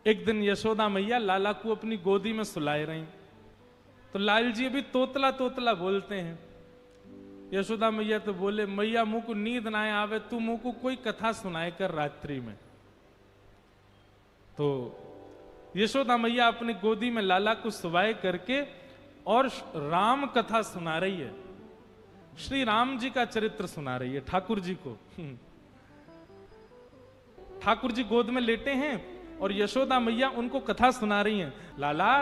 एक दिन यशोदा मैया लाला को अपनी गोदी में सुलाए रही, तो लाल जी अभी तोतला तोतला बोलते हैं। यशोदा मैया तो बोले, मैया मुंह को नींद ना आवे, तू मुंह को कोई कथा सुनाए कर रात्रि में। तो यशोदा मैया अपनी गोदी में लाला को सुवाए करके और राम कथा सुना रही है, श्री राम जी का चरित्र सुना रही है ठाकुर जी को। ठाकुर जी गोद में लेटे हैं और यशोदा मैया उनको कथा सुना रही हैं। लाला,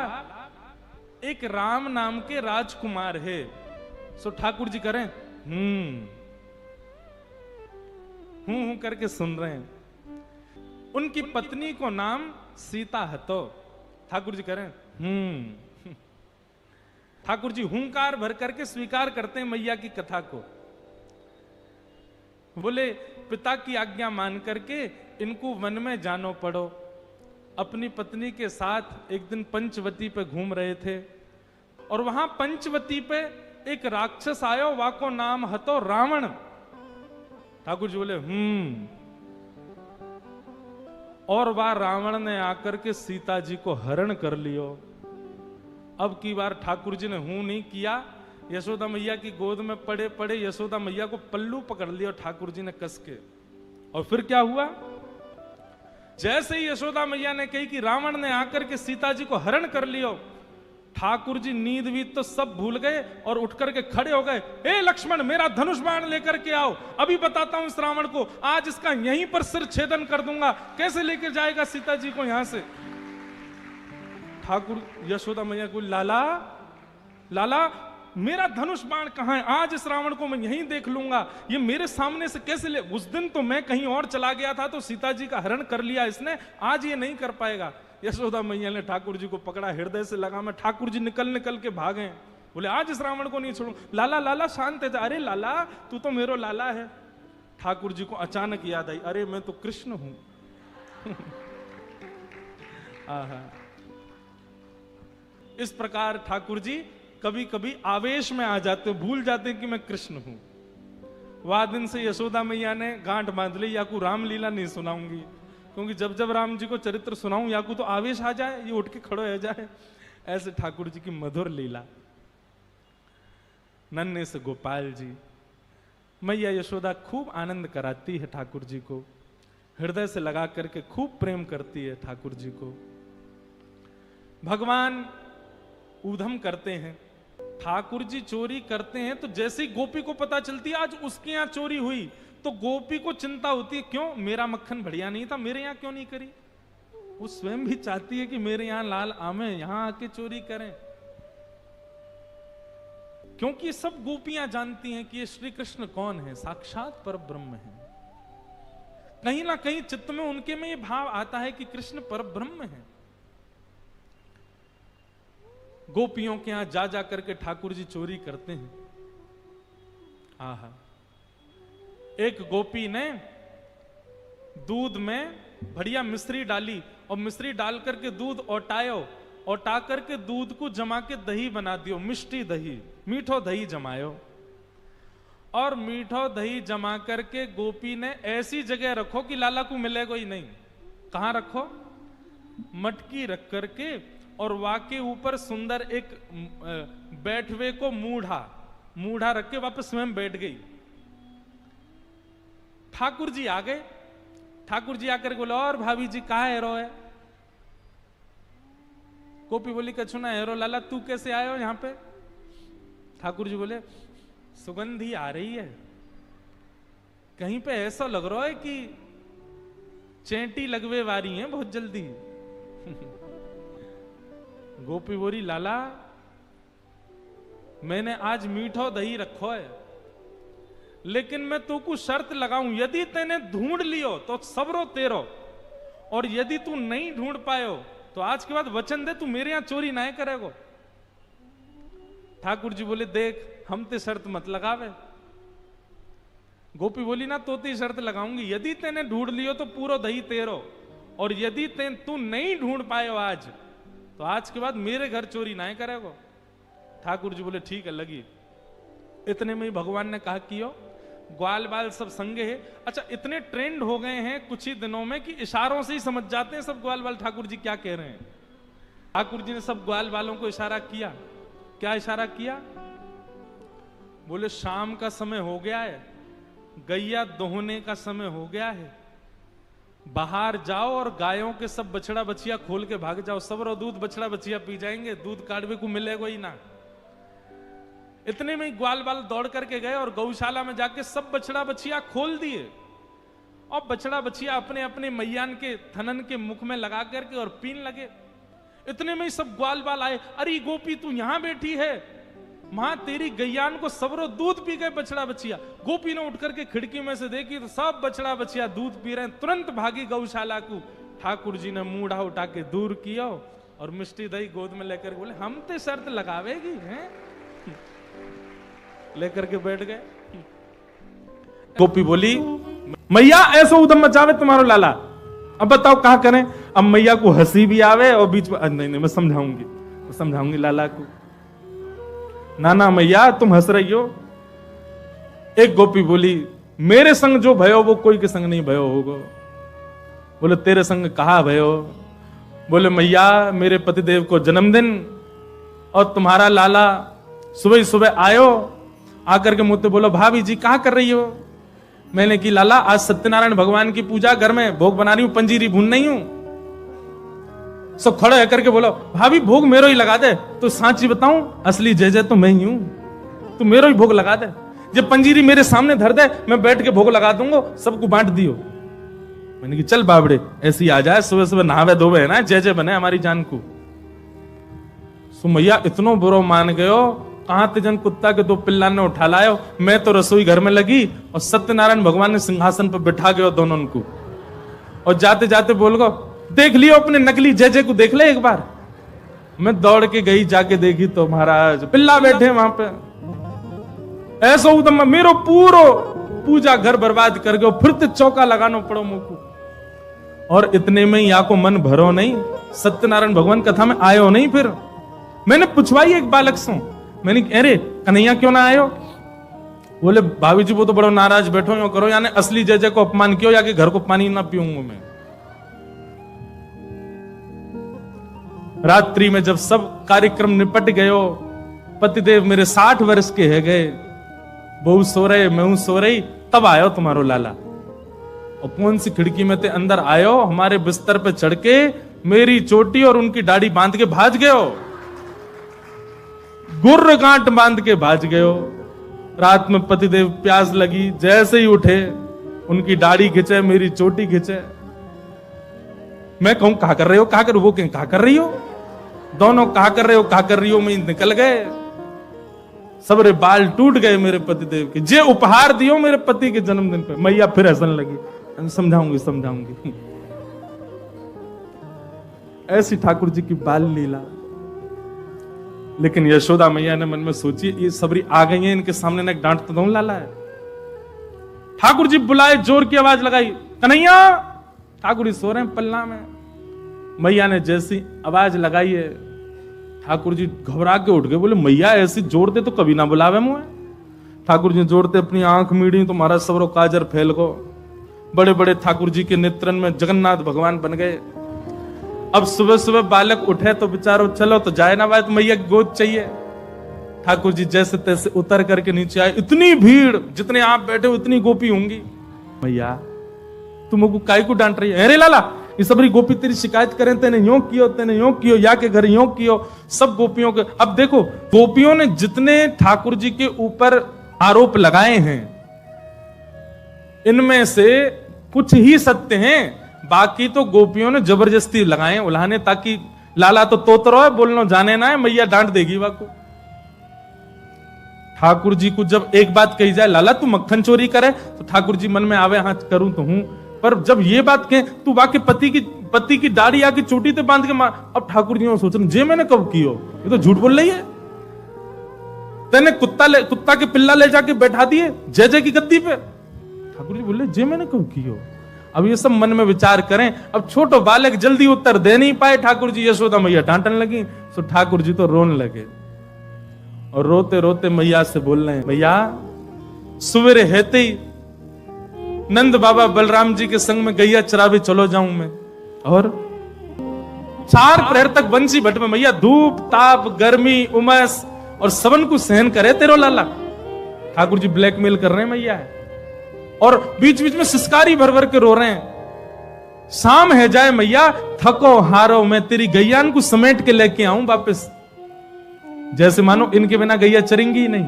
एक राम नाम के राजकुमार है। सो ठाकुर जी करें हूं करके सुन रहे हैं। उनकी पत्नी को नाम सीता है। तो ठाकुर जी करें ठाकुर जी हुंकार भर करके स्वीकार करते हैं मैया की कथा को। बोले, पिता की आज्ञा मान करके इनको वन में जानो पड़ो। अपनी पत्नी के साथ एक दिन पंचवती पे घूम रहे थे और वहां पंचवती पे एक राक्षस आयो, वाको नाम हतो रावण। ठाकुर जी बोले और वह रावण ने आकर के सीता जी को हरण कर लियो। अब की बार ठाकुर जी ने नहीं किया, यशोदा मैया की गोद में पड़े पड़े यशोदा मैया को पल्लू पकड़ लिया ठाकुर जी ने कस के। और फिर क्या हुआ, जैसे ही यशोदा मैया ने कही कि रावण ने आकर के सीता जी को हरण कर लियो, ठाकुर जी नींद भी तो सब भूल गए और उठ करके खड़े हो गए। ए लक्ष्मण, मेरा धनुष बाण लेकर के आओ, अभी बताता हूं इस रावण को, आज इसका यहीं पर सिर छेदन कर दूंगा। कैसे लेकर जाएगा सीता जी को यहां से? ठाकुर यशोदा मैया को, लाला लाला, मेरा धनुष बाण कहां है? आज इस रावण को मैं यहीं देख लूंगा, ये मेरे सामने से कैसे ले? उस दिन तो मैं कहीं और चला गया था तो सीता जी का हरण कर लिया इसने, आज ये नहीं कर पाएगा। यशोदा मैया ने ठाकुर जी को पकड़ा, हृदय से लगा में। ठाकुर जी निकल निकल के भागे, बोले आज इस रावण को नहीं छोड़ू। लाला लाला शांत है। अरे लाला, तू तो मेरो लाला है। ठाकुर जी को अचानक याद आई, अरे मैं तो कृष्ण हूं। इस प्रकार ठाकुर जी कभी कभी आवेश में आ जाते, भूल जाते कि मैं कृष्ण हूं। वह दिन से यशोदा मैया ने गांठ बांध ली, याकू रामलीला नहीं सुनाऊंगी, क्योंकि जब जब राम जी को चरित्र सुनाऊं याकू तो आवेश आ जाए, ये उठ के खड़े हो जाए। ऐसे ठाकुर जी की मधुर लीला। नन्हे से गोपाल जी, मैया यशोदा खूब आनंद कराती है ठाकुर जी को, हृदय से लगा करके खूब प्रेम करती है ठाकुर जी को। भगवान ऊधम करते हैं, ठाकुर जी चोरी करते हैं, तो जैसे ही गोपी को पता चलती है आज उसके यहां चोरी हुई, तो गोपी को चिंता होती है, क्यों मेरा मक्खन बढ़िया नहीं था, मेरे यहां क्यों नहीं करी? वो स्वयं भी चाहती है कि मेरे यहां लाल आमे, यहां आके चोरी करें। क्योंकि सब गोपियां जानती हैं कि ये श्री कृष्ण कौन है, साक्षात पर ब्रह्म है। कहीं ना कहीं चित्त में उनके में ये भाव आता है कि कृष्ण पर ब्रह्म है। गोपियों के यहां जा जा करके ठाकुर जी चोरी करते हैं। आहा, एक गोपी ने दूध में बढ़िया मिश्री डाली और मिश्री डाल करके दूध ओटायो, ओटा करके दूध को जमा के दही बना दियो, मिष्टी दही, मीठो दही जमायो। और मीठो दही जमा करके गोपी ने ऐसी जगह रखो कि लाला को मिलेगा ही नहीं। कहां रखो? मटकी रख करके, और वाके ऊपर सुंदर एक बैठवे को मूढ़ा रख के वापस स्वयं बैठ गई। ठाकुर जी आ गए। ठाकुर जी आकर बोले, और भाभी जी कहा हेरो है? गोपी बोली, कछु ना हेरो लाला, तू कैसे आए हो यहां पे? ठाकुर जी बोले, सुगंधी आ रही है, कहीं पे ऐसा लग रहा है कि चेंटी लगवे वारी है बहुत जल्दी। गोपी बोली, लाला मैंने आज मीठो दही रखो है, लेकिन मैं तू को शर्त लगाऊं, यदि तेने ढूंढ लियो तो सबरो तेरो, और यदि तू नहीं ढूंढ पायो तो आज के बाद वचन दे तू मेरे यहां चोरी ना करेगो। ठाकुर जी बोले, देख हम ते शर्त मत लगावे। गोपी बोली, ना तो ती शर्त लगाऊंगी, यदि तेने ढूंढ लियो तो पूरा दही तेरो, और यदि तू नहीं ढूंढ पायो आज, तो आज के बाद मेरे घर चोरी ना करेगो। ठाकुर जी बोले, ठीक है लगी। इतने में ही भगवान ने कहा, कियो ग्वाल बाल सब संगे है। अच्छा, इतने ट्रेंड हो गए हैं कुछ ही दिनों में कि इशारों से ही समझ जाते हैं सब ग्वाल बाल ठाकुर जी क्या कह रहे हैं। ठाकुर जी ने सब ग्वाल बालों को इशारा किया। क्या इशारा किया? बोले शाम का समय हो गया है, गैया दोहने का समय हो गया है, बाहर जाओ और गायों के सब बछड़ा बछिया खोल के भाग जाओ, सब रो दूध बछड़ा बछिया पी जाएंगे, दूध काढ़वे को मिलेगा ही ना। इतने में ही ग्वाल बाल दौड़ करके गए और गौशाला में जाके सब बछड़ा बछिया खोल दिए और बछड़ा बछिया अपने अपने मैयान के थनन के मुख में लगा करके और पीन लगे। इतने में ही सब ग्वाल बाल आए, अरे गोपी तू यहां बैठी है, मां तेरी गैयान को सबरो दूध पी गए बछड़ा बछिया। गोपी ने उठ करके खिड़की में से देखी तो सब बछड़ा बछिया दूध पी रहे हैं। तुरंत भागी गौशाला को। ठाकुर जी ने मूढ़ा उठा के दूर किया और मिष्टी दही गोद में लेकर बोले हम ते शर्त लगावेगी हैं, लेकर के बैठ गए। गोपी बोली मैया ऐसा उदम मचावे तुम्हारो लाला, अब बताओ कहां करें। अब मैया को हंसी भी आवे और बीच में नहीं मैं समझाऊंगी लाला को। ना मैया तुम हंस रही हो। एक गोपी बोली मेरे संग जो भयो वो कोई के संग नहीं भयो होगा। बोले तेरे संग कहा भयो? बोले मैया मेरे पतिदेव को जन्मदिन और तुम्हारा लाला सुबह सुबह आयो, आकर के मुझसे बोलो भाभी जी कहां कर रही हो? मैंने की लाला आज सत्यनारायण भगवान की पूजा, घर में भोग बना रही हूं, पंजीरी भून नहीं हूं। सब खड़े होकर के बोलो भाभी भोग मेरो ही लगा दे। तो सांची बताऊं असली जय जय तो मैं ही हूं, तू मेरो ही भोग लगा दे। जब पंजीरी मेरे सामने धर दे मैं बैठ के भोग लगा दूंगा, सबको बांट दियो। मैंने की चल बाबड़े ऐसी आ जाए, सुबह सुबह नहावे धोवे है ना, जय जय बने हमारी जान को। सुमैया इतनो बुरो मान गयो, कहां तेजन कुत्ता के दो पिल्ला ने उठा लायो। मैं तो रसोई घर में लगी और सत्यनारायण भगवान ने सिंहासन पर बिठा गयो दोनों को। और जाते जाते बोल गो देख लियो अपने नकली जय जय को, देख ले एक बार। मैं दौड़ के गई, जाके देखी तो महाराज पिल्ला बैठे वहां पे। ऐसा उदम मेरो पूरो पूजा घर बर्बाद कर गयो, फिर तो चौका लगाना पड़ो मुझको। और इतने में या को मन भरो नहीं, सत्यनारायण भगवान कथा में आयो नहीं। फिर मैंने पूछवाई एक बालक से, मैंने अरे कन्हैया क्यों ना आयो? बोले भाभी जी वो तो बड़ो नाराज बैठो यो करो, यानी असली जय जय को अपमान कियो या कि घर को पानी ना पीऊंगा मैं। रात्रि में जब सब कार्यक्रम निपट गयो, पतिदेव मेरे 60 वर्ष के है गए, बहू सो रहे मैं सो रही, तब आयो तुम्हारो लाला। और कौन सी खिड़की में ते अंदर आयो, हमारे बिस्तर पे चढ़ के मेरी चोटी और उनकी दाढ़ी बांध के भाज गयो, गुर्र गांठ बांध के भाज गयो। रात में पतिदेव प्यास लगी, जैसे ही उठे उनकी दाढ़ी खिंचे, मेरी चोटी खिंचे। मैं कहूं कहा कर रहे हो, कहा कर, वो कहें कहा कर रही हो, दोनों कहा कर रहे हो, कहा कर रही हो में निकल गए। सबरे बाल टूट गए मेरे पतिदेव के, जे उपहार दियो मेरे पति के जन्मदिन पे। मैया फिर हंसने लगी, समझाऊंगी। ऐसी ठाकुर जी की बाल लीला। लेकिन यशोदा मैया ने मन में सोची ये सबरी आ गई है, इनके सामने ना डांट तो दो लाला है। ठाकुर जी बुलाए, जोर की आवाज लगाई, कन्हैया। ठाकुर जी सो रहे हैं पल्ला में। मैया ने जैसी आवाज लगाई है, ठाकुर जी घबरा के उठ गए। बोले मैया ऐसी जोर दे तो कभी ना बुलावे मुझे। ठाकुर जी जोड़ते अपनी आंख मीड़ी तो महाराज सबरो काजर फैल गो। बड़े बड़े ठाकुर जी के नेत्रन में जगन्नाथ भगवान बन गए। अब सुबह सुबह बालक उठे तो बेचारो चलो तो जाए ना, तो मैया की गोद चाहिए। ठाकुर जी जैसे तैसे उतर करके नीचे आए। इतनी भीड़, जितने आप बैठे उतनी गोपी होंगी। मैया तुमको काय को डांट रही है? अरे लाला ये सबरी गोपी तेरी शिकायत करें, तेने यूं कियो, या के घर यूं कियो। सब गोपियों के, अब देखो गोपियों ने जितने ठाकुर जी के ऊपर आरोप लगाए हैं, इनमें से कुछ ही सत्य हैं, बाकी तो गोपियों ने जबरदस्ती लगाए उल्हाने, ताकि लाला तो तोतरो है, बोलना जाने ना है, मैया डांट देगी वाको। ठाकुर जी को जब एक बात कही जाए, लाला तू मक्खन चोरी करे, तो ठाकुर जी मन में आवे हाँ करूं तो हूं, पर जब ये बात कहे तू वाके पति की दाढ़ी आके चोटी ते बांध के मार, अब ठाकुर जी सोच रहे जे मैंने कब कियो, ये तो झूठ बोल रही है। तेने कुत्ता के पिल्ला ले जाके बैठा दिए जय जय की गद्दी पे। ठाकुर जी बोले जे मैंने कब कियो। अब ये सब मन में विचार करें। अब छोटो बालक जल्दी उत्तर दे नहीं पाए ठाकुर जी, यशोदा मैया डांटने लगी, तो ठाकुर जी तो रोने लगे और रोते रोते मैया से बोल रहे हैं, मैया सवेरे हेते ही नंद बाबा बलराम जी के संग में गैया चरावे चलो जाऊं मैं। और 4 प्रहर तक बंसी भट्ट में मैया धूप ताप गर्मी उमस और सबन को सहन करे तेरो लाला। ठाकुर जी ब्लैकमेल कर रहे हैं मैया है, और बीच बीच में सिसकारी भर भर के रो रहे हैं। शाम है जाए मैया थको हारो मैं तेरी गैयान को समेट के लेके आऊं वापस, जैसे मानो इनके बिना गैया चरेंगी ही नहीं,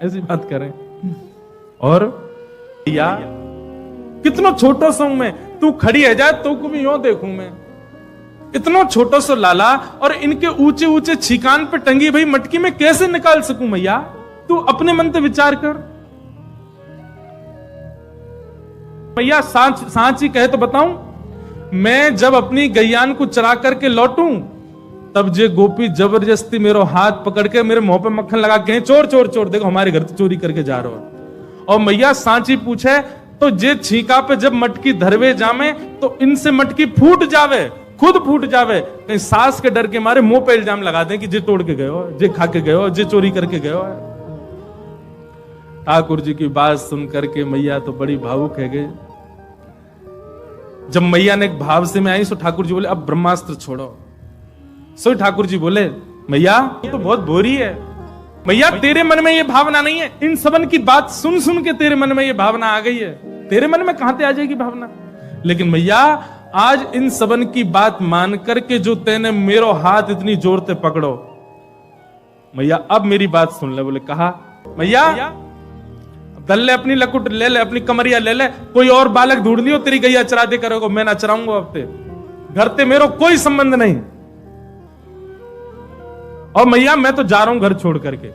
ऐसी बात करें। और भैया कितना छोटा सा हूं मैं, तू खड़ी है जाए तो को भी यूं देखूं मैं, इतना छोटा सा लाला और इनके ऊंचे ऊंचे छिकान पे टंगी भाई मटकी में कैसे निकाल सकूं मैया, तू अपने मन से विचार कर। मैया सांची कहे तो बताऊं, मैं जब अपनी गैयान को चरा करके लौटूं तब जे गोपी जबरदस्ती मेरा हाथ पकड़ के मेरे मुंह पे मक्खन लगा के चोर चोर चोर, देखो हमारे घर से चोरी करके जा रहे हो। और मैया सांची पूछे तो जे छीका पे जब मटकी धरवे जामे तो इनसे मटकी फूट जावे, खुद फूट जावे, कहीं सास के डर के मारे मुंह पे इल्जाम लगा दें कि जे तोड़ के गए हो, जे खा के गए हो, जे चोरी करके गए हो। ठाकुर जी की बात सुन करके मैया तो बड़ी भावुक है गई। जब मैया ने एक भाव से में आई सो ठाकुर जी बोले अब ब्रह्मास्त्र छोड़ो। सो ठाकुर जी बोले मैया तो बहुत बोरी है, मैया तेरे मन में ये भावना नहीं है, इन सबन की बात सुन सुन के तेरे मन में ये भावना आ गई है, तेरे मन में कहां से आ जाएगी भावना। लेकिन मैया आज इन सबन की बात मान करके जो तेने मेरो हाथ इतनी जोर से पकड़ो, मैया अब मेरी बात सुन ले। बोले कहा मैया दल ले अपनी लकुट ले ले, अपनी कमरिया ले ले, कोई और बालक ढूंढ लियो तेरी गैया चरा दे करोगे, मैं ना चराऊंगा अब ते, घर ते मेरो कोई संबंध नहीं। और मैया मैं तो जा रहा हूं घर छोड़ करके,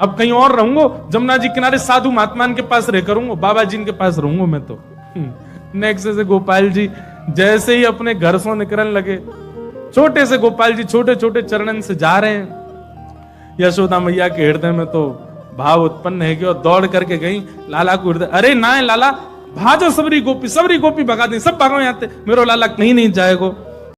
अब कहीं और रहूंगा, जमुना जी किनारे साधु महात्मान के पास रह करूंगा, बाबा जी के पास रहूंगा मैं तो। नेक्स्ट से गोपाल जी जैसे ही अपने घर से निकलने लगे, छोटे से गोपाल जी छोटे छोटे चरणन से जा रहे हैं। यशोदा मैया के हृदय में तो भाव उत्पन्न है कि और दौड़ करके गई लाला को हृदय, अरे ना लाला भाजो सबरी गोपी भगा दी, सब भागो यहाँ मेरे लाला कहीं नहीं जाएगो।